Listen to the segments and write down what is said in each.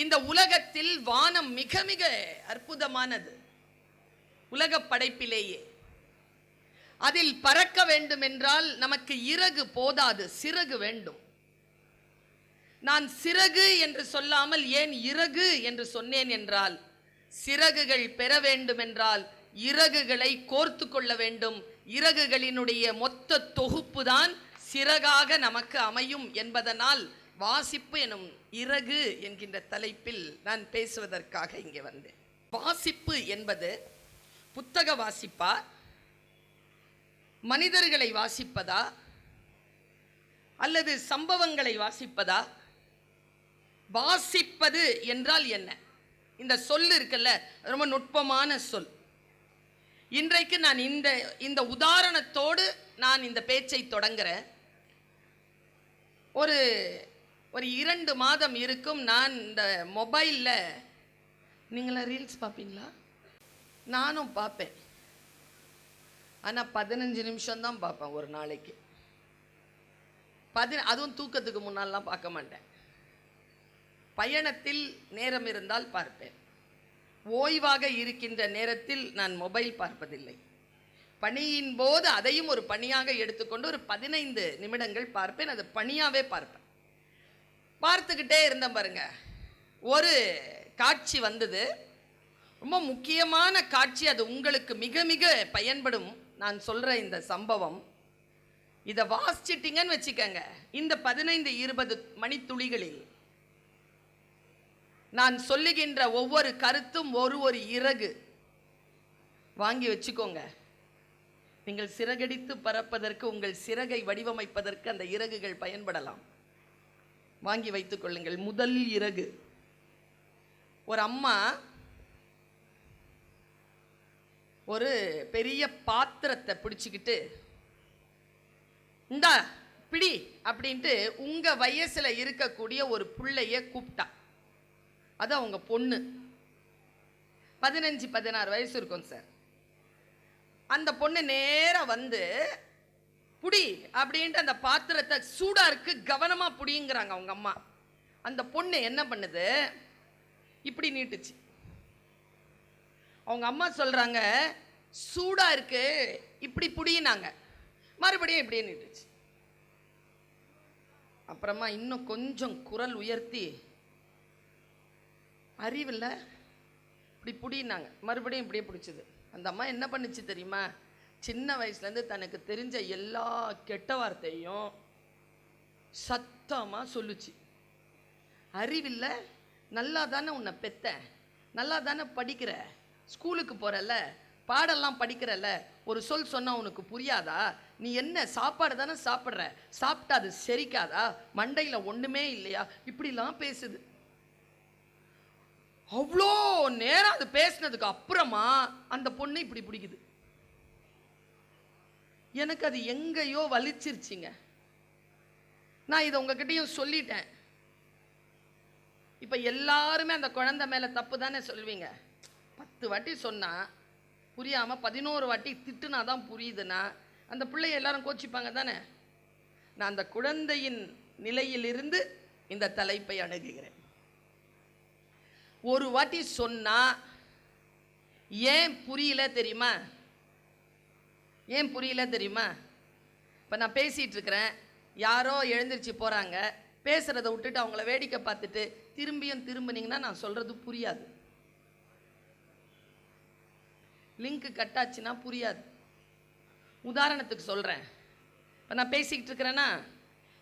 இந்த உலகத்தில் வானம் மிக மிக அற்புதமானது. உலக படைப்பிலேயே அதில் பறக்க வேண்டும் என்றால் நமக்கு இறகு போதாது, சிறகு வேண்டும். நான் சிறகு என்று சொல்லாமல் ஏன் இறகு என்று சொன்னேன் என்றால், சிறகுகள் பெற வேண்டும் என்றால் இறகுகளை கோர்த்து கொள்ள வேண்டும். இறகுகளினுடைய மொத்த தொகுப்பு தான் சிறகாக நமக்கு அமையும் என்பதனால் வாசிப்பு எனும் இறகு என்கின்ற தலைப்பில் நான் பேசுவதற்காக இங்கே வந்தேன். வாசிப்பு என்பது புத்தக வாசிப்பா, மனிதர்களை வாசிப்பதா, அல்லது சம்பவங்களை வாசிப்பதா? வாசிப்பது என்றால் என்ன? இந்த சொல் இருக்குல்ல, ரொம்ப நுட்பமான சொல். இன்றைக்கு நான் இந்த உதாரணத்தோடு நான் இந்த பேச்சை தொடங்குறேன். ஒரு 2 மாதம் இருக்கும். நான் இந்த மொபைலில், நீங்களா ரீல்ஸ் பார்ப்பீங்களா? நானும் பார்ப்பேன். ஆனால் 15 நிமிஷம் தான் பார்ப்பேன் ஒரு நாளைக்கு. அதுவும் தூக்கத்துக்கு முன்னாலாம் பார்க்க மாட்டேன். பயணத்தில் நேரம் இருந்தால் பார்ப்பேன். ஓய்வாக இருக்கின்ற நேரத்தில் நான் மொபைல் பார்ப்பதில்லை. பணியின் போது அதையும் ஒரு பணியாக எடுத்துக்கொண்டு ஒரு 15 நிமிடங்கள் பார்ப்பேன். அது பணியாகவே பார்ப்பேன். பார்த்துக்கிட்டே இருந்தேன் பாருங்க. ஒரு காட்சி வந்தது, ரொம்ப முக்கியமான காட்சி. அது உங்களுக்கு மிக மிக பயன்படும். நான் சொல்கிற இந்த சம்பவம், இதை வாசிச்சிட்டிங்கன்னு வச்சுக்கங்க, இந்த 15-20 மணித்துளிகளில் நான் சொல்லுகின்ற ஒவ்வொரு கருத்தும் ஒரு இறகு. வாங்கி வச்சுக்கோங்க. நீங்கள் சிறகடித்து பறப்பதற்கு, உங்கள் சிறகை வடிவமைப்பதற்கு அந்த இறகுகள் பயன்படலாம். வாங்கி வைத்துக் கொள்ளுங்கள். முதல் இறகு, ஒரு அம்மா ஒரு பெரிய பாத்திரத்தை பிடிச்சிக்கிட்டு, இந்தா பிடி அப்படின்ட்டு உங்க வயசுல இருக்கக்கூடிய ஒரு பிள்ளைய கூப்பிட்டா. அது அவங்க பொண்ணு, 15-16 வயசு இருக்கும் சார். அந்த பொண்ணு நேரா வந்து புடி அப்படின்ட்டு அந்த பாத்திரத்தை, சூடா இருக்கு கவனமா புடிங்கிறாங்க அவங்க அம்மா. அந்த பொண்ணு என்ன பண்ணுது, இப்படி நீட்டுச்சு. அவங்க அம்மா சொல்றாங்க, சூடா இருக்கு இப்படி புடினாங்க. மறுபடியும் இப்படியே நீட்டுச்சு. அப்புறமா இன்னும் கொஞ்சம் குரல் உயர்த்தி, அறிவில்லை இப்படி புடினாங்க. மறுபடியும் இப்படியே பிடிச்சிது. அந்த அம்மா என்ன பண்ணுச்சு தெரியுமா? சின்ன வயசுலேருந்து தனக்கு தெரிஞ்ச எல்லா கெட்ட வார்த்தையும் சத்தமாக சொல்லுச்சு. அறிவில்லை, நல்லா தானே உன்னை பெத்த, நல்லா தானே படிக்கிற, ஸ்கூலுக்கு போகிறல்ல, பாடெல்லாம் படிக்கிறல்ல, ஒரு சொல் சொன்னால் உனக்கு புரியாதா? நீ என்ன சாப்பாடு தானே சாப்பிட்ற, சாப்பிட்டா அது செரிக்காதா? மண்டையில் ஒன்றுமே இல்லையா? இப்படிலாம் பேசுது. அவ்வளோ நேரம் அது பேசினதுக்கு அப்புறமா அந்த பொண்ணு இப்படி பிடிக்குது. எனக்கு அது எங்கேயோ வலிச்சிருச்சுங்க. நான் இதை உங்ககிட்டயும் சொல்லிட்டேன். இப்போ எல்லாருமே அந்த குழந்தை மேலே தப்பு தானே சொல்வீங்க. 10 வாட்டி சொன்னால் புரியாமல் 11 வாட்டி திட்டுனா தான் புரியுதுன்னா அந்த பிள்ளைய எல்லாரும் கோச்சிப்பாங்க தானே. நான் அந்த குழந்தையின் நிலையிலிருந்து இந்த தலைப்பை அணுகுகிறேன். ஒரு வாட்டி சொன்னா ஏன் புரியல தெரியுமா? ஏன் புரியல தெரியுமா? இப்போ நான் பேசிகிட்டு இருக்கிறேன், யாரோ எழுந்திரிச்சு போகிறாங்க, பேசுகிறத விட்டுட்டு அவங்கள வேடிக்கை பார்த்துட்டு திரும்பினீங்கன்னா நான் சொல்கிறது புரியாது. லிங்க் கட்டாச்சுன்னா புரியாது. உதாரணத்துக்கு சொல்கிறேன். இப்போ நான் பேசிக்கிட்டு இருக்கிறேன்னா,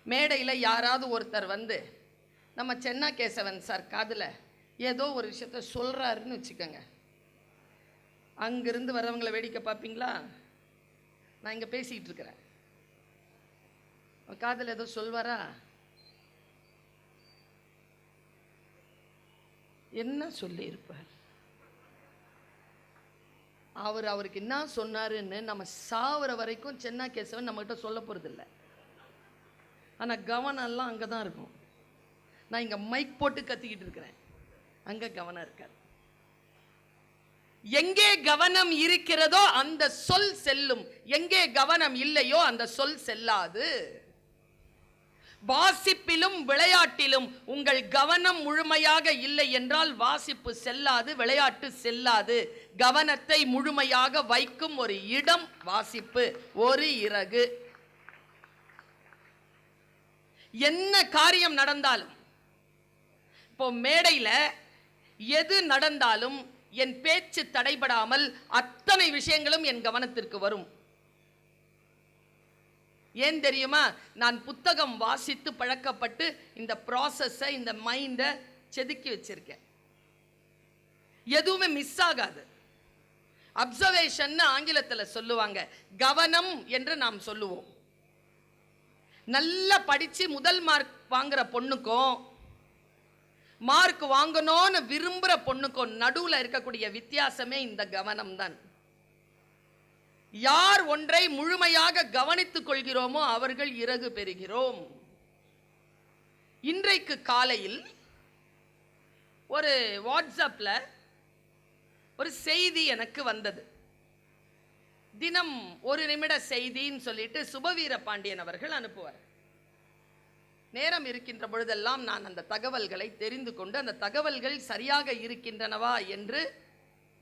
மேடையில் யாராவது ஒருத்தர் வந்து நம்ம சென்னா கேசவன் சார் காதில் ஏதோ ஒரு விஷயத்த சொல்கிறாருன்னு வச்சுக்கோங்க. அங்கிருந்து வர்றவங்களை வேடிக்கை பார்ப்பீங்களா? நான் இங்கே பேசிக்கிட்டு இருக்கிறேன், காதில் ஏதோ சொல்வாரா? என்ன சொல்லியிருப்பார்? அவருக்கு என்ன சொன்னாருன்னு நம்ம சாவர வரைக்கும் சென்னா கேசவன் நம்மகிட்ட சொல்ல போகிறதில்ல. ஆனால் கவனம்லாம் அங்கே தான் இருக்கும். நான் இங்கே மைக் போட்டு கத்திக்கிட்டு இருக்கிறேன், அங்கே கவனம் இருக்காது. எங்கே கவனம் இருக்கிறதோ அந்த சொல் செல்லும், எங்கே கவனம் இல்லையோ அந்த சொல் செல்லாது. வாசிப்பிலும் விளையாட்டிலும் உங்கள் கவனம் முழுமையாக இல்லை என்றால் வாசிப்பு செல்லாது, விளையாட்டு செல்லாது. கவனத்தை முழுமையாக வைக்கும் ஒரு இடம் வாசிப்பு, ஒரு இறகு. என்ன காரியம் நடந்தாலும், இப்போ மேடையில் எது நடந்தாலும் என் பேச்சு தடைபடாமல் அத்தனை விஷயங்களும் என் கவனத்திற்கு வரும். ஏன் தெரியுமா? நான் புத்தகம் வாசித்து பழக்கப்பட்டு இந்த ப்ராசஸை, இந்த மைண்டை செதுக்கி வச்சிருக்கேன். எதுவுமே மிஸ் ஆகாது. அப்சர்வேஷன் ஆங்கிலத்தில் சொல்லுவாங்க, கவனம் என்று நாம் சொல்லுவோம். நல்லா படிச்சு முதல் மார்க் வாங்குற பொண்ணுக்கும் மார்க் வாங்கணும்னு விரும்புற பொண்ணுக்கும் நடுவில் இருக்கக்கூடிய வித்தியாசமே இந்த கவனம் தான். யார் ஒன்றை முழுமையாக கவனித்துக் கொள்கிறோமோ அவர்கள் இறகு பெறுகிறோம். இன்றைக்கு காலையில் ஒரு வாட்ஸ்அப்ல ஒரு செய்தி எனக்கு வந்தது. தினம் ஒரு நிமிட செய்தின்னு சொல்லிட்டு சுபவீர பாண்டியன் அவர்கள் அனுப்புவார். நேரம் இருக்கின்ற பொழுதெல்லாம் நான் அந்த தகவல்களை தெரிந்து கொண்டு, அந்த தகவல்கள் சரியாக இருக்கின்றனவா என்று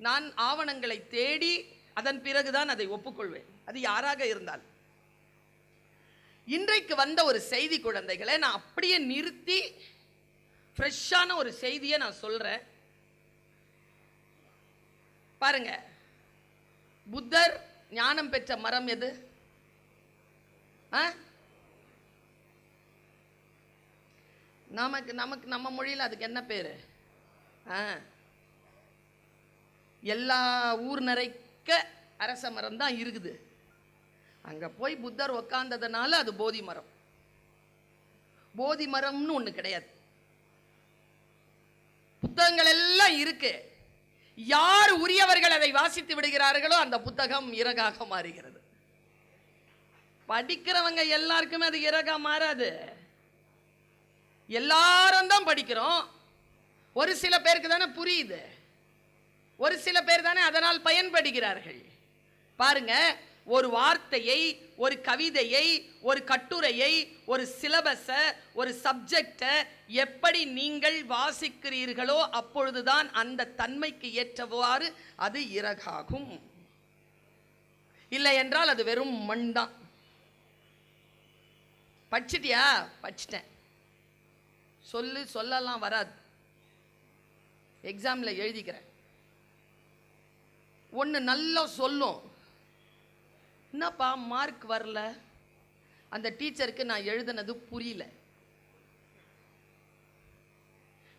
நான் ஆவணங்களை தேடி அதன் பிறகுதான் அதை ஒப்புக்கொள்வேன், அது யாராக இருந்தால். இன்றைக்கு வந்த ஒரு செய்தி குழந்தைகளை நான் அப்படியே நிறுத்தி ஃப்ரெஷ்ஷான ஒரு செய்தியை நான் சொல்றேன். பாருங்க, புத்தர் ஞானம் பெற்ற மரம் எது? நமக்கு நமக்கு நம்ம மொழியில் அதுக்கு என்ன பேரு? எல்லா ஊர் நிறைக்க அரச மரம் தான் இருக்குது. அங்க போய் புத்தர் உக்காந்ததுனால அது போதி மரம். போதி மரம்னு ஒண்ணு கிடையாது. புத்தகங்கள் எல்லாம் இருக்கு. யார் உரியவர்கள் அதை வாசித்து விடுகிறார்களோ அந்த புத்தகம் இறகாக மாறுகிறது. படிக்கிறவங்க எல்லாருக்குமே அது இறகா மாறாது. எல்லாரும் தான் படிக்கிறோம். ஒரு சில பேருக்கு தானே புரியுது, ஒரு சில பேர் தானே அதனால் பயன்படுகிறார்கள். பாருங்க, ஒரு வார்த்தையை, ஒரு கவிதையை, ஒரு கட்டுரையை, ஒரு சிலபஸை, ஒரு சப்ஜெக்டை எப்படி நீங்கள் வாசிக்கிறீர்களோ அப்பொழுதுதான் அந்த தன்மைக்கு ஏற்றவாறு அது இறகாகும். இல்லை என்றால் அது வெறும் மண் தான். படிச்சிட்டியா? படிச்சிட்டேன். சொல்லலாம் வராது. எக்ஸாம்ல எழுதிக்கிறேன். ஒன்று நல்லா சொல்லும், என்னப்பா மார்க் வரல, அந்த டீச்சருக்கு நான் எழுதுனது புரியல.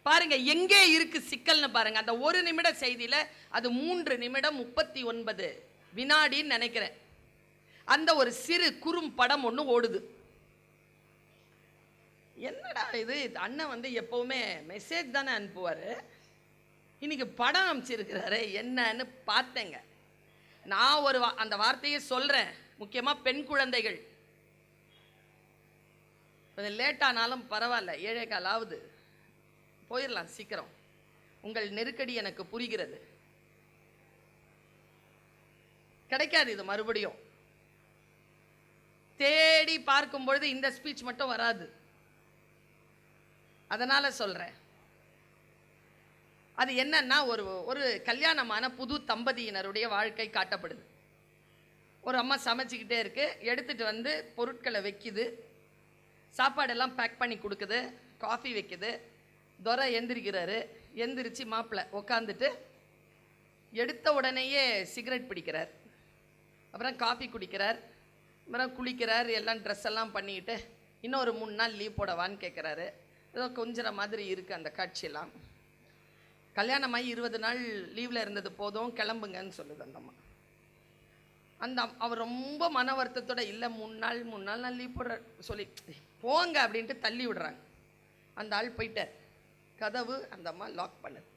பாருங்க எங்கே இருக்கு சிக்கல்னு பாருங்க. அந்த ஒரு நிமிட செய்தியில அது 3 நிமிடம் 39 வினாடின்னு நினைக்கிறேன். அந்த ஒரு சிறு குறும் படம் ஒன்று ஓடுது. என்னடா இது, அண்ணன் வந்து எப்பவுமே மெசேஜ் தானே அனுப்புவாரு, இன்னைக்கு படம் அனுப்பிச்சிருக்கிறாரு என்னன்னு பார்த்தேங்க. நான் அந்த வார்த்தையை சொல்றேன். முக்கியமா பெண் குழந்தைகள், கொஞ்சம் லேட்டானாலும் பரவாயில்ல, 7:15 போயிடலாம் சீக்கிரம். உங்கள் நெருக்கடி எனக்கு புரிகிறது. கிடைக்காது இது மறுபடியும். தேடி பார்க்கும் பொழுது இந்த ஸ்பீச் மட்டும் வராது. அதனால சொல்றேன். அது என்னன்னா, ஒரு கல்யாணமான புது தம்பதியினருடைய வாழ்க்கை காட்டப்படுது. ஒரு அம்மா சமைச்சிக்கிட்டே இருக்கு, எடுத்துட்டு வந்து பொருட்களை வைக்குது, சாப்பாடெல்லாம் பேக் பண்ணி கொடுக்குது, காஃபி வைக்குது. துரை எந்திரிக்கிறாரு. எந்திரிச்சு மாப்பிள்ளை உக்காந்துட்டு எடுத்த உடனேயே சிகரெட் பிடிக்கிறார், அப்புறம் காஃபி குடிக்கிறார், அப்புறம் குளிக்கிறார், எல்லாம் ட்ரெஸ் எல்லாம் பண்ணிக்கிட்டு இன்னும் ஒரு 3 நாள் லீவ் போடவான்னு கேட்குறாரு. ஏதோ கொஞ்சம் மாதிரி இருக்குது அந்த காட்சியெல்லாம். கல்யாணமாகி 20 நாள் லீவில் இருந்தது போதும், கிளம்புங்கன்னு சொல்லுது அந்த அம்மா. அவர் ரொம்ப மன வருத்தத்தோட, இல்லை 3 நாள் நான் லீவ் போடுற சொல்லி போங்க அப்படின்ட்டு தள்ளி விடுறாங்க. அந்த ஆள் போயிட்டார். கதவு அந்த அம்மா லாக் பண்ணுது.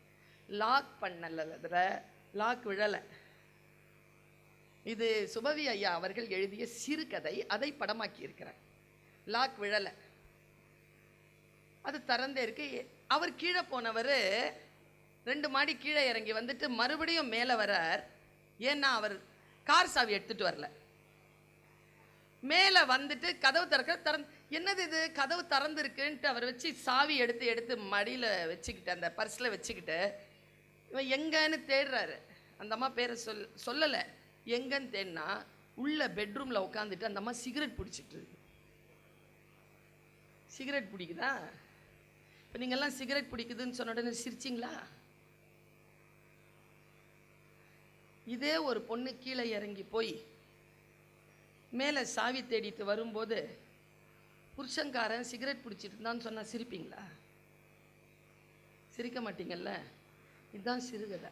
லாக் பண்ணல, லாக் விழலை. இது சுபவி ஐயா அவர்கள் எழுதிய சிறுகதை, அதை படமாக்கி இருக்கிறார். லாக் விழலை, அது திறந்தே இருக்கு. அவர் கீழே போனவர் 2 மாடி கீழே இறங்கி வந்துட்டு மறுபடியும் மேலே வரார். ஏன்னா அவர் கார் சாவி எடுத்துட்டு வரல. மேலே வந்துட்டு கதவு திறக்க என்னது இது, கதவு திறந்துருக்குன்ட்டு அவர் வச்சு சாவி எடுத்து எடுத்து மடியில் வச்சுக்கிட்டு அந்த பர்ஸில் வச்சுக்கிட்டு இவன் எங்கன்னு தேடுறாரு. அந்த அம்மா பேரை சொல்லலை. எங்கன்னு தேடினா உள்ள பெட்ரூமில் உட்காந்துட்டு அந்த அம்மா சிகரெட் பிடிச்சிட்டு இருக்கு. சிகரெட் பிடிக்குதா? இப்போ நீங்கள்லாம் சிகரெட் பிடிக்குதுன்னு சொன்ன உடனே சிரிச்சிங்களா? இதே ஒரு பொண்ணு கீழே இறங்கி போய் மேலே சாவி தேடிட்டு வரும்போது புருஷன்காரன் சிகரெட் பிடிச்சிட்டு இருந்தான்னு சொன்னால் சிரிப்பீங்களா? சிரிக்க மாட்டீங்கல்ல. இதுதான் சிறுகதை.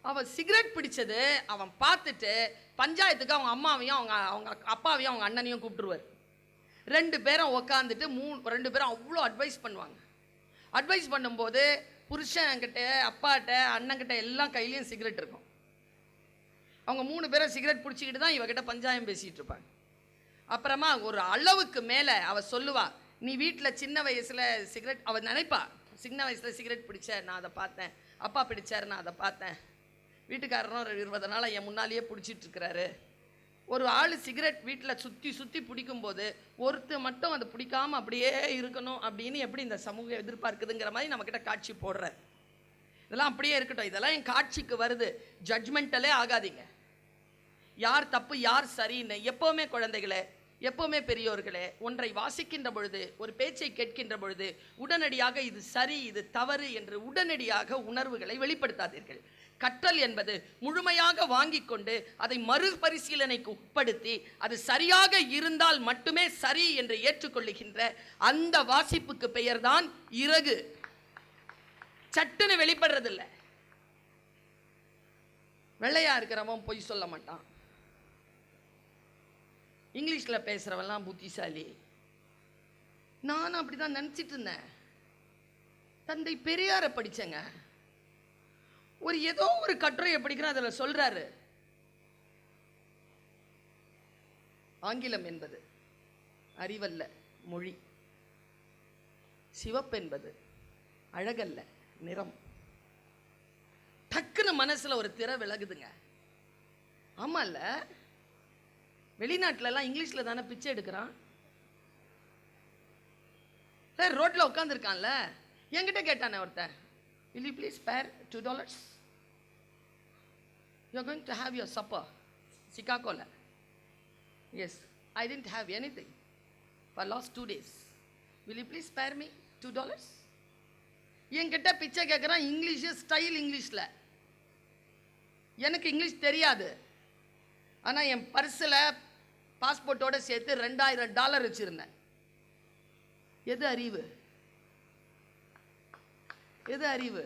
அவன் சிகரெட் பிடிச்சது அவன் பார்த்துட்டு பஞ்சாயத்துக்கு அவங்க அம்மாவையும் அவங்க அவங்க அப்பாவையும் அவங்க அண்ணனையும் கூப்பிட்டுருவார். 2 பேரும் உக்காந்துட்டு 2 பேரும் அவ்வளோ அட்வைஸ் பண்ணுவாங்க. அட்வைஸ் பண்ணும்போது புருஷன்கிட்ட அப்பாட்ட அண்ணன்கிட்ட எல்லாம் கையிலையும் சிகரெட் இருக்கும். அவங்க 3 பேரும் சிகரெட் பிடிச்சிக்கிட்டு தான் இவகிட்ட பஞ்சாயம் பேசிகிட்டு இருப்பாங்க. அப்புறமா ஒரு அளவுக்கு மேலே அவள் சொல்லுவா, நீ வீட்டில் சின்ன வயசில் சிகரெட், அவள் நினைப்பா சின்ன வயசில் சிகரெட் பிடிச்ச நான் அதை பார்த்தேன், அப்பா பிடிச்சார் நான் அதை பார்த்தேன், வீட்டுக்காரரும் 20 நாளாக என் முன்னாலேயே பிடிச்சிட்டு இருக்கிறாரு. ஒரு ஆள் சிகரெட் வீட்டில் சுற்றி சுற்றி பிடிக்கும்போது ஒருத்தர் மட்டும் அதை பிடிக்காமல் அப்படியே இருக்கணும் அப்படின்னு எப்படி இந்த சமூகம் எதிர்பார்க்குதுங்கிற மாதிரி நம்மக்கிட்ட காட்சி போடுற. இதெல்லாம் அப்படியே இருக்கட்டும், இதெல்லாம் என் காட்சிக்கு வருது. ஜட்ஜ்மெண்டலே ஆகாதீங்க. யார் தப்பு யார் சரின்னு எப்போவுமே குழந்தைகளே, எப்போவுமே பெரியோர்களே, ஒன்றை வாசிக்கின்ற பொழுது ஒரு பேச்சை கேட்கின்ற பொழுது உடனடியாக இது சரி இது தவறு என்று உடனடியாக உணர்வுகளை வெளிப்படுத்தாதீர்கள். கற்றல் என்பது முழுமையாக வாங்கி கொண்டு அதை மறுபரிசீலனைக்கு உட்படுத்தி அது சரியாக இருந்தால் மட்டுமே சரி என்று ஏற்றுக்கொள்ளுகின்ற அந்த வாசிப்புக்கு பெயர்தான் இறகு. சட்டுன்னு வெளிப்படுறதில்லை. வெள்ளையா இருக்கிறவன் பொய் சொல்ல மாட்டான். இங்கிலீஷில் பேசுகிறவெல்லாம் புத்திசாலி. நானும் அப்படி தான் நினச்சிட்டு இருந்தேன். தந்தை பெரியாரை படித்தேங்க. ஏதோ ஒரு கட்டுரையை படிக்கிறேன், அதில் சொல்கிறாரு, ஆங்கிலம் என்பது அறிவல்ல மொழி, சிவப்பு என்பது அழகல்ல நிறம். டக்குன்னு மனசில் ஒரு திரை விலகுதுங்க. ஆமாம்ல, வெளிநாட்டிலலாம் இங்கிலீஷில் தானே பிச்சை எடுக்கிறான். ரோட்டில் உட்காந்துருக்கான்ல, என்கிட்ட கேட்டானே ஒருத்தன், will you please spare $2? You are going to have your supper, Chicago. Yes, I didn't have anything for last 2 days. Will you please spare me $2? என்கிட்ட பிச்சை கேட்குறான். இங்கிலீஷு ஸ்டைல் இங்கிலீஷில். எனக்கு இங்கிலீஷ் தெரியாது. ஆனால் என் பர்ஸில் பாஸ்போர்ட்டோடு சேர்த்து $2000 வச்சுருந்தேன். எது அறிவு? எது அறிவு?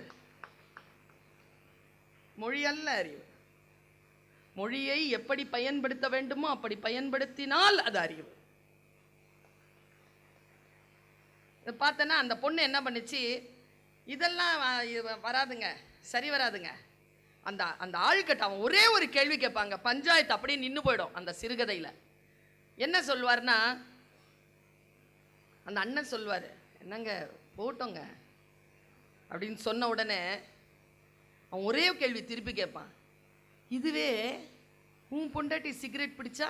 மொழியல்ல அறிவு. மொழியை எப்படி பயன்படுத்த வேண்டுமோ அப்படி பயன்படுத்தினால் அது அறிவு. பார்த்தேன்னா அந்த பொண்ணு என்ன பண்ணுச்சு, இதெல்லாம் வராதுங்க, சரி வராதுங்க. அந்த அந்த ஆள்கிட்ட அவன் ஒரே ஒரு கேள்வி கேட்பாங்க, பஞ்சாயத்து அப்படியே நின்று போயிடும். அந்த சிறுகதையில் என்ன சொல்வார்னா, அந்த அண்ணன் சொல்வார், என்னங்க போட்டோங்க அப்படின்னு சொன்ன உடனே அவன் ஒரே கேள்வி திருப்பி கேட்பான், இதுவே உன் பொண்டாட்டி சிகரெட் பிடிச்சா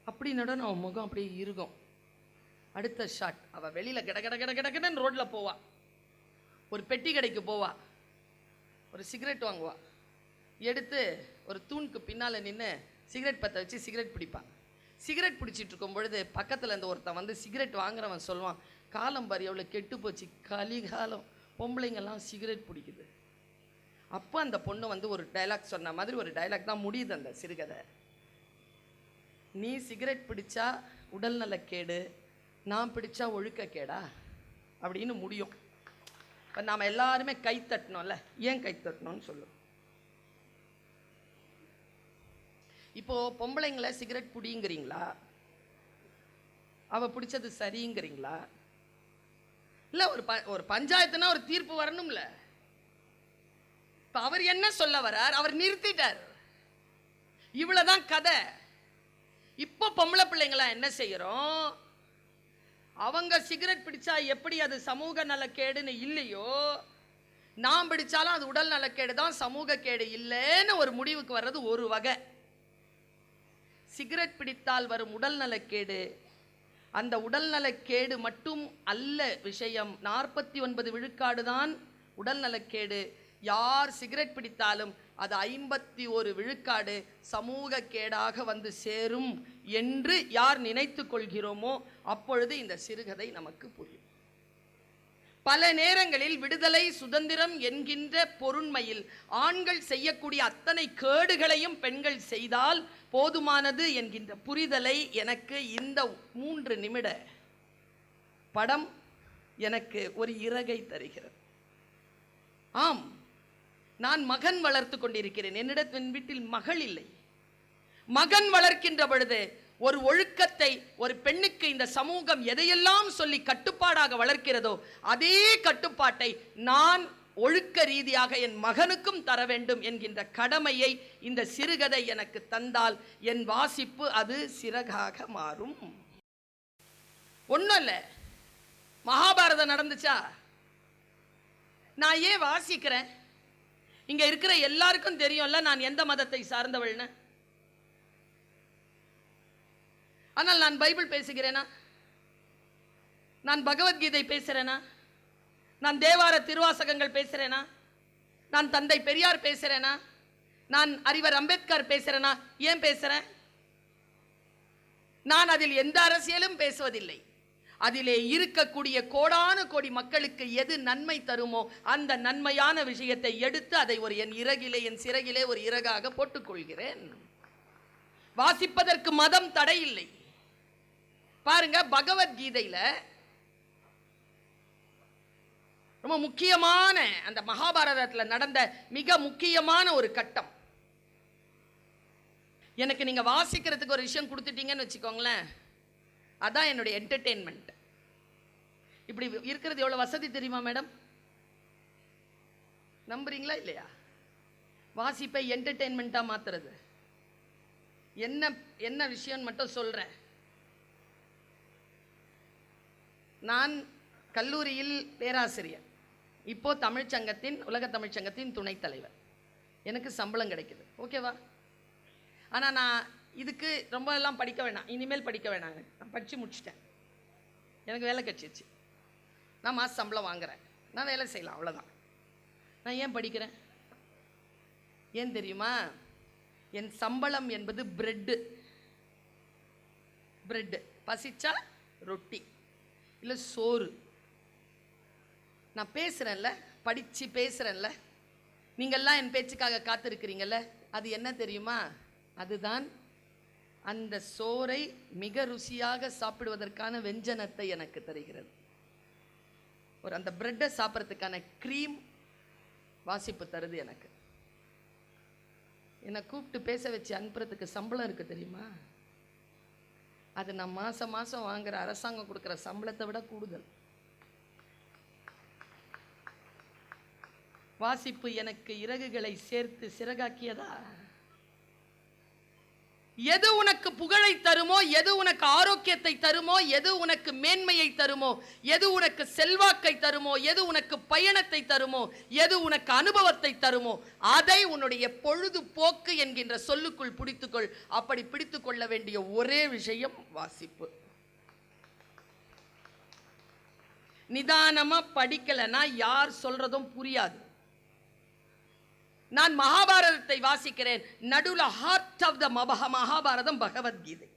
அப்படின்னோட அவன் முகம் அப்படியே இருக்கும். அடுத்த ஷாட், அவள் வெளியில் கிட கிட கிட கிடன்னு ரோட்டில் போவா, ஒரு பெட்டி கடைக்கு போவா, ஒரு சிகரெட் வாங்குவா, எடுத்து ஒரு தூணுக்கு பின்னால் நின்று சிகரெட் பற்ற வச்சு சிகரெட் பிடிப்பான். சிகரெட் பிடிச்சிட்டு இருக்கும் பொழுது பக்கத்தில் இருந்த ஒருத்தன் வந்து சிகரெட் வாங்குறவன் சொல்லுவான், காலம் பாரு எவ்வளோ கெட்டு போச்சு, கலிகாலம், பொம்பளைங்கெல்லாம் சிகரெட் பிடிக்குது. அப்போ அந்த பொண்ணு வந்து ஒரு டைலாக் சொன்ன மாதிரி ஒரு டைலாக் தான் முடியுது அந்த சிறுகதை. நீ சிகரெட் பிடிச்சா உடல்நலக்கேடு, நான் பிடிச்சா ஒழுக்கக்கேடா அப்படின்னு முடியும். இப்போ நாம் எல்லாருமே கை தட்டணும்ல, ஏன் கை தட்டணும்னு சொல்லும். இப்போது பொம்பளைங்களை சிகரெட் பிடிங்கிறீங்களா, அவள் பிடிச்சது சரிங்கிறீங்களா? இல்லை, ஒரு பஞ்சாயத்துனா ஒரு தீர்ப்பு வரணும்ல. இப்போ அவர் என்ன சொல்ல வரார், அவர் நிறுத்திட்டார். இவ்வளோதான் கதை. இப்போ பொம்பளை பிள்ளைங்களா என்ன செய்கிறோம், அவங்க சிகரெட் பிடிச்சா எப்படி அது சமூக நலக்கேடுன்னு இல்லையோ, நான் பிடிச்சாலும் அது உடல் நலக்கேடு தான், சமூக கேடு இல்லைன்னு ஒரு முடிவுக்கு வர்றது ஒரு வகை. சிகரெட் பிடித்தால் வரும் உடல்நலக்கேடு, அந்த உடல்நலக்கேடு மட்டும் அல்ல விஷயம். 49 விழுக்காடு தான் உடல்நலக்கேடு. யார் சிகரெட் பிடித்தாலும் அது 51 விழுக்காடு சமூக கேடாக வந்து சேரும் என்று யார் நினைத்து கொள்கிறோமோ அப்பொழுது இந்த சிறுகதை நமக்கு புரியும். பல நேரங்களில் விடுதலை சுதந்திரம் என்கின்ற பொருண்மையில் ஆண்கள் செய்யக்கூடிய அத்தனை கேடுகளையும் பெண்கள் செய்தால் போதுமானது என்கின்ற புரிதலை எனக்கு இந்த 3 நிமிட படம் எனக்கு ஒரு இறகை தருகிறது. ஆம், நான் மகன் வளர்த்து கொண்டிருக்கிறேன். என் வீட்டில் மகள் இல்லை. மகன் வளர்க்கின்ற பொழுது ஒரு ஒழுக்கத்தை ஒரு பெண்ணுக்கு இந்த சமூகம் எதையெல்லாம் சொல்லி கட்டுப்பாடாக வளர்க்கிறதோ அதே கட்டுப்பாட்டை நான் ஒழுக்க ரீதியாக என் மகனுக்கும் தர வேண்டும் என்கின்ற கடமையை இந்த சிறுகதை எனக்கு தந்தால் என் வாசிப்பு அது சிறகாக மாறும். ஒன்றும் இல்லை, மகாபாரதம் நடந்துச்சா? நான் ஏன் வாசிக்கிறேன்? இங்க இருக்கிற எல்லாருக்கும் தெரியும்ல நான் எந்த மதத்தை சார்ந்தவள்னு. ஆனால் நான் பைபிள் பேசுகிறேனா? நான் பகவத்கீதை பேசுறேனா? நான் தேவார திருவாசகங்கள் பேசுறேனா? நான் தந்தை பெரியார் பேசுறேனா? நான் அறிவர் அம்பேத்கர் பேசுறேனா? ஏன் பேசுறேன்? நான் அதில் எந்த அரசியலும் பேசுவதில்லை. அதிலே இருக்கக்கூடிய கோடான கோடி மக்களுக்கு எது நன்மை தருமோ அந்த நன்மையான விஷயத்தை எடுத்து அதை ஒரு என் இறகிலே என் சிறகிலே ஒரு இறகாக போட்டுக்கொள்கிறேன். வாசிப்பதற்கு மதம் தடை இல்லை. பாருங்க, பகவத்கீதையில ரொம்ப முக்கியமான அந்த மகாபாரதத்தில் நடந்த மிக முக்கியமான ஒரு கட்டம். எனக்கு நீங்க வாசிக்கிறதுக்கு ஒரு விஷயம் கொடுத்துட்டீங்கன்னு வச்சுக்கோங்களேன், அதான் என்னுடைய என்டர்டெயின்மெண்ட். இப்படி இருக்கிறது எவ்வளவு வசதி தெரியுமா மேடம்? நம்புறீங்களா இல்லையா? வாசிப்பை என்டர்டெயின்மெண்டா மாத்துறது. என்ன என்ன விஷயம் மட்டும் சொல்றேன். நான் கல்லூரியில் பேராசிரியர், இப்போ தமிழ்ச்சங்கத்தின் உலக தமிழ்ச்சங்கத்தின் துணைத் தலைவர். எனக்கு சம்பளம் கிடைக்குது, ஓகேவா? ஆனால் நான் இதுக்கு ரொம்ப எல்லாம் படிக்க வேணாம், இனிமேல் படிக்க வேணாங்க. நான் படித்து முடிச்சிட்டேன், எனக்கு வேலை கிடைச்சிச்சு. நான் மாத சம்பளம் வாங்குறேன், நான் வேலை செய்யலாம், அவ்வளோதான். நான் ஏன் படிக்கிறேன்? ஏன் தெரியுமா? என் சம்பளம் என்பது பிரெட்டு. பசிச்சா ரொட்டி இல்லை சோறு. நான் பேசுகிறேன்ல, படித்து பேசுகிறேன்ல, நீங்கள்லாம் என் பேச்சுக்காக காத்திருக்கிறீங்கல்ல, அது என்ன தெரியுமா? அதுதான் அந்த சோறை மிக ருசியாக சாப்பிடுவதற்கான வெஞ்சனத்தை எனக்கு தருகிறது. ஒரு அந்த பிரெட்டை சாப்பிட்றதுக்கான க்ரீம் வாசிப்பு தருது எனக்கு. என்னை கூப்பிட்டு பேச வச்சு அனுப்புறதுக்கு சம்பளம் இருக்குது தெரியுமா? அது நான் மாதம் மாதம் வாங்குற அரசாங்கம் கொடுக்குற சம்பளத்தை விட கூடுதல். வாசிப்பு எனக்கு இறகுகளை சேர்த்து சிறகாக்கியதா? எது உனக்கு புகழை தருமோ, எது உனக்கு ஆரோக்கியத்தை தருமோ, எது உனக்கு மேன்மையை தருமோ, எது உனக்கு செல்வாக்கை தருமோ, எது உனக்கு பயணத்தை தருமோ, எது உனக்கு அனுபவத்தை தருமோ, அதை உன்னுடைய பொழுதுபோக்கு என்கின்ற சொல்லுக்குள் பிடித்துக்கொள். அப்படி பிடித்துக் கொள்ள வேண்டிய ஒரே விஷயம் வாசிப்பு. நிதானமா படிக்கலைன்னா யார் சொல்றதும் புரியாது. நான் மகாபாரதத்தை வாசிக்கிறேன், நடுவுல heart of the Mahabharatam Bhagavad Gita.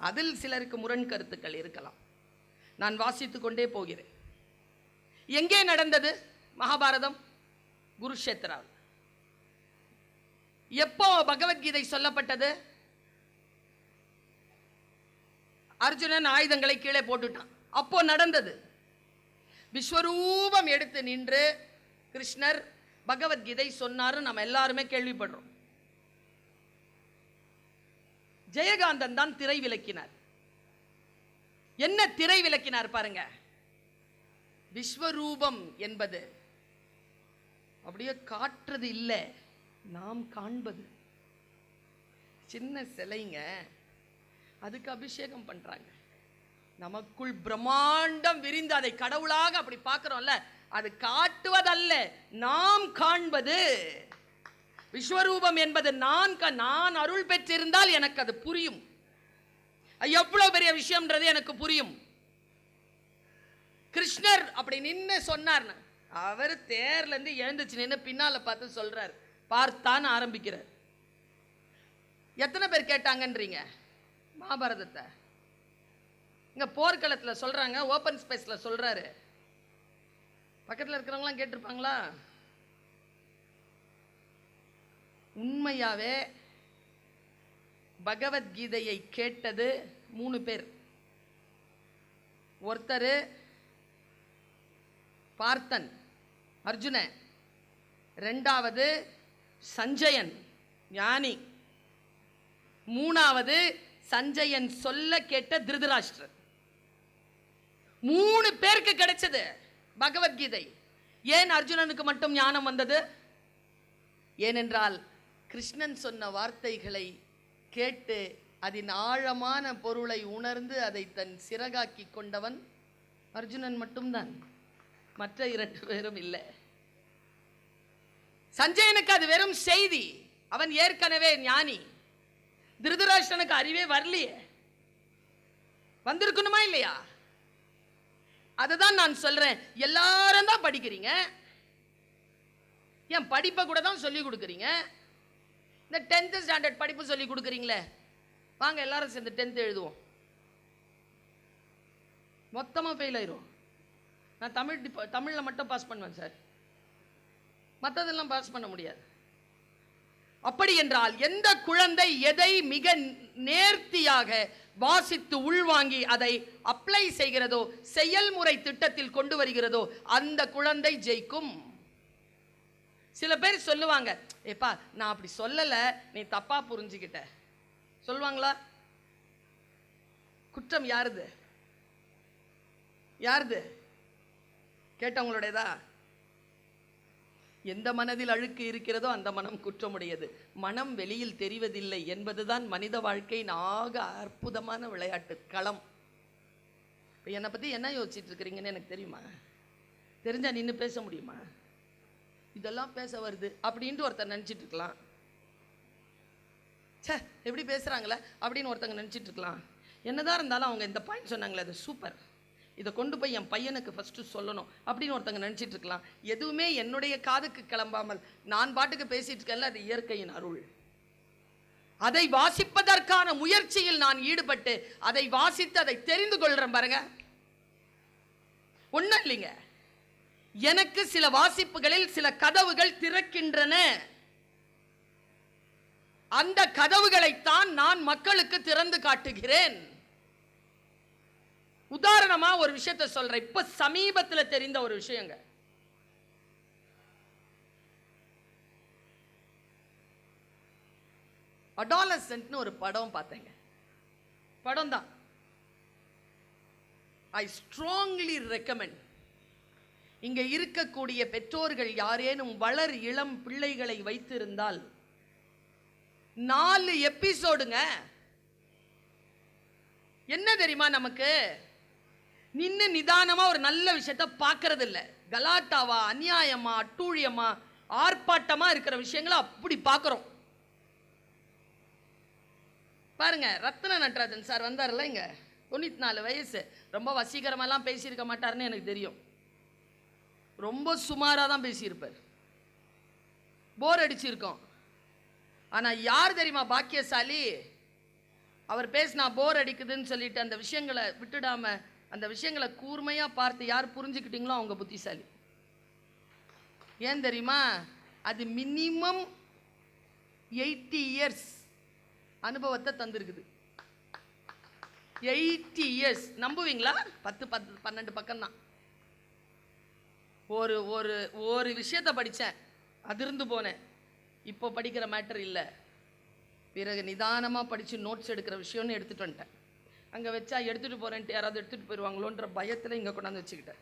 அதில் சிலருக்கு முரண் கருத்துக்கள் இருக்கலாம், நான் வாசித்துக் கொண்டே போகிறேன். எங்கே நடந்தது மகாபாரதம்? குருஷேத்ராவில். எப்போ பகவத்கீதை சொல்லப்பட்டது? அர்ஜுனன் ஆயுதங்களை கீழே போட்டுட்டான், அப்போ நடந்தது. விஸ்வரூபம் எடுத்து நின்று கிருஷ்ணர் பகவத்கீதை சொன்னாரு, நம்ம எல்லாருமே கேள்விப்படுறோம். ஜெயகாந்தன் தான் திரை விலக்கினார். என்ன திரை விலக்கினார் பாருங்க. விஸ்வரூபம் என்பது அப்படியே காட்டுறது இல்லை, நாம் காண்பது. சின்ன சிலைங்க, அதுக்கு அபிஷேகம் பண்றாங்க. நமக்குள் பிரம்மாண்டம் விரிந்து அதை கடவுளாக அப்படி பார்க்கிறோம்ல, அது காட்டுவதல்ல, நாம் காண்பது. விஸ்வரூபம் என்பது நான் அருள் பெற்றிருந்தால் எனக்கு அது புரியும். எவ்வளவு பெரிய விஷயம்ன்றது எனக்கு புரியும். கிருஷ்ணர் அப்படி நின்று சொன்னார். அவர் தேர்ல இருந்து எழுந்துச்சு நின்று பின்னால பார்த்து சொல்றார், பார்த்தான்னு ஆரம்பிக்கிறார். எத்தனை பேர் கேட்டாங்கன்றீங்க மகாபாரதத்தை? இங்க போர்க்களத்தில் சொல்றாங்க, ஓபன் ஸ்பேஸ்ல சொல்றாரு. பக்கத்தில் இருக்கிறவங்களாம் கேட்டிருப்பாங்களா? உண்மையாவே பகவத்கீதையை கேட்டது 3 பேர். ஒருத்தர் பார்த்தன் அர்ஜுனன், ரெண்டாவது சஞ்சயன் ஞானி, மூணாவது சஞ்சயன் சொல்ல கேட்ட திருதராஷ்டிரர். 3 பேருக்கு கிடைச்சது பகவத்கீதை. ஏன் அர்ஜுனனுக்கு மட்டும் ஞானம் வந்தது? ஏனென்றால் கிருஷ்ணன் சொன்ன வார்த்தைகளை கேட்டு அதன் ஆழமான பொருளை உணர்ந்து அதை தன் சிறகாக்கி கொண்டவன் அர்ஜுனன் மட்டும்தான், மற்ற 2 பேரும் இல்லை. சஞ்சயனுக்கு அது வெறும் செய்தி, அவன் ஏற்கனவே ஞானி. திருதராஷ்டிரனுக்கு அறிவே வரலையே, வந்திருக்கணுமா இல்லையா? அதுதான் நான் சொல்றேன், எல்லாரும் தான் படிக்கிறீங்க, என் படிப்பை கூட தான் சொல்லி கொடுக்குறீங்க. இந்த 10th ஸ்டாண்டர்ட் படிப்பு சொல்லி கொடுக்குறீங்களே, வாங்க எல்லாரும் சேர்ந்து 10th எழுதுவோம். மொத்தமாக ஃபெயில் ஆயிரும். நான் தமிழில் மட்டும் பாஸ் பண்ணுவேன் சார், மற்றதெல்லாம் பாஸ் பண்ண முடியாது. அப்படி என்றால் எந்த குழந்தை எதை மிக நேர்த்தியாக வாசித்து உள்வாங்கி அதை அப்ளை செய்கிறதோ, செயல்முறை திட்டத்தில் கொண்டு வருகிறதோ, அந்த குழந்தை ஜெயிக்கும். சில பேர் சொல்லுவாங்க, ஏப்பா நான் அப்படி சொல்லல, நீ தப்பா புரிஞ்சுக்கிட்ட சொல்லுவாங்களா? குற்றம் யாருது? யாருது? கேட்டவங்களுடையதா? எந்த மனதில் அழுக்கு இருக்கிறதோ அந்த மனம் குற்றமுடையது. மனம் வெளியில் தெரிவதில்லை என்பதுதான் மனித வாழ்க்கையின் ஆக அற்புதமான விளையாட்டு களம். இப்போ என்னை பற்றி என்ன யோசிச்சுட்டு இருக்கிறீங்கன்னு எனக்கு தெரியுமா? தெரிஞ்சா நின்று பேச முடியுமா? இதெல்லாம் பேச வருது அப்படின்ட்டு ஒருத்தர் நினச்சிட்டு இருக்கலாம். சே எப்படி பேசுகிறாங்களே அப்படின்னு ஒருத்தங்க நினச்சிட்டு இருக்கலாம். என்னதான் இருந்தாலும் அவங்க இந்த பாயிண்ட் சொன்னாங்களே, அது சூப்பர், இதை கொண்டு போய் என் பையனுக்கு ஃபஸ்ட்டு சொல்லணும் அப்படின்னு ஒருத்தங்க நினச்சிட்டு இருக்கலாம். எதுவுமே என்னுடைய காதுக்கு கிளம்பாமல் நான் பாட்டுக்கு பேசிட்டு இருக்கேன்ல, அது இயற்கையின் அருள். அதை வாசிப்பதற்கான முயற்சியில் நான் ஈடுபட்டு அதை வாசித்து அதை தெரிந்து கொள்றேன் பாருங்க. ஒன்றும் இல்லைங்க, எனக்கு சில வாசிப்புகளில் சில கதவுகள் திறக்கின்றன. அந்த கதவுகளைத்தான் நான் மக்களுக்கு திறந்து காட்டுகிறேன். உதாரணமா ஒரு விஷயத்தை சொல்றேன். இப்ப சமீபத்தில் தெரிந்த ஒரு விஷயங்க. அடாலசன்ட்னு ஒரு படம் பார்த்தேங்க. படம் தான். I strongly recommend. இங்க இருக்கக்கூடிய பெற்றோர்கள் யாரேனும் வளர் இளம் பிள்ளைகளை வைத்திருந்தால் 4 எபிசோடுங்க. என்ன தெரியுமா, நமக்கு நின்று நிதானமா ஒரு நல்ல விஷயத்த பார்க்கறது இல்லை. கலாட்டாவா, அநியாயமா, அட்டூழியமா, ஆர்ப்பாட்டமா இருக்கிற விஷயங்களை அப்படி பார்க்கிறோம். பாருங்க, ரத்ன நடராஜன் சார் வந்தார்ல இங்க, 94 வயசு, ரொம்ப வசீகரமெல்லாம் பேசியிருக்க மாட்டாருன்னு எனக்கு தெரியும். ரொம்ப சுமாராக தான் பேசியிருப்பார், போர் அடிச்சிருக்கோம். ஆனால் யார் தெரியுமா பாக்கியசாலி? அவர் பேசினா போர் அடிக்குதுன்னு சொல்லிட்டு அந்த விஷயங்களை விட்டுடாம அந்த விஷயங்களை கூர்மையாக பார்த்து யார் புரிஞ்சுக்கிட்டீங்களோ அவங்க புத்திசாலி. ஏன் தெரியுமா? அது மினிமம் 80 இயர்ஸ் அனுபவத்தை தந்திருக்குது. 80 இயர்ஸ். நம்புவீங்களா? 10-12 பக்கம் தான். ஒரு ஒரு ஒரு விஷயத்தை படித்தேன், அதிர்ந்து போனேன். இப்போ படிக்கிற மேட்டர் இல்லை, பிறகு நிதானமாக படித்து நோட்ஸ் எடுக்கிற விஷயம்னு எடுத்துகிட்டு வந்துட்டேன். அங்கே வச்சா எடுத்துகிட்டு போகிறேன்ட்டு யாராவது எடுத்துகிட்டு போயிடுவாங்களோன்ற பயத்தில் இங்கே கொண்டாந்து வச்சுக்கிட்டேன்.